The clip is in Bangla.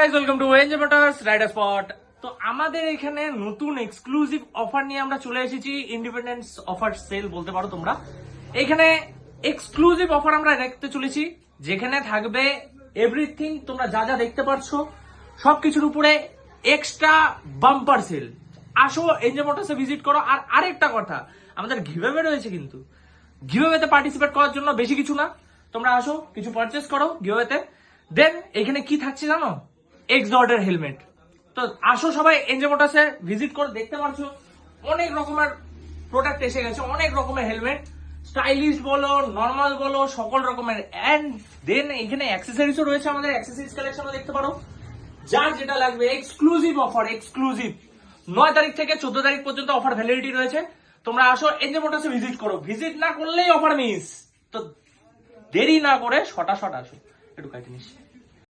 Guys, welcome to NJ motors rider spot. তো আমাদের এখানে নতুন এক্সক্লুসিভ অফার নিয়ে আমরা চলে এসেছি। ইন্ডিপেন্ডেন্স অফার সেল বলতে পারো তোমরা। এখানে এক্সক্লুসিভ অফার আমরা দেখতে চলেছি, যেখানে থাকবে এভরিথিং। তোমরা যা যা দেখতে পারছো সবকিছুর উপরে এক্সট্রা বাম্পার সেল। আসো এনজে মোটরসে ভিজিট করো। আর আরেকটা কথা, আমাদের গিভঅ্যাওয়ে রয়েছে, কিন্তু গিভঅ্যাওয়েতে পার্টিসিপেট করার জন্য বেশি কিছু না, তোমরা আসো কিছু পারচেস করো গিভঅ্যাওয়েতে। দেন এখানে কি থাকছে জানো? এক্সডর্টের হেলমেট। তো আসো সবাই এনজে মোটরসে ভিজিট করে দেখতে পারছো অনেক রকমের প্রোডাক্ট এসে গেছে, অনেক রকমের হেলমেট, স্টাইলিশ বলো নর্মাল বলো সকল রকমের। এন্ড দেন এখানে অ্যাক্সেসরিজও রয়েছে, আমাদের অ্যাক্সেসরিজ কালেকশনও দেখতে পারো। যার যেটা লাগবে এক্সক্লুসিভ অফার, এক্সক্লুসিভ 9 তারিখ থেকে 14 তারিখ পর্যন্ত অফার ভ্যালিডিটি রয়েছে। তোমরা আসো এনজে মোটরসে ভিজিট করো, ভিজিট না করলেই অফার মিস। তো দেরি না করে শটা আসো, একটু কাটে নিস।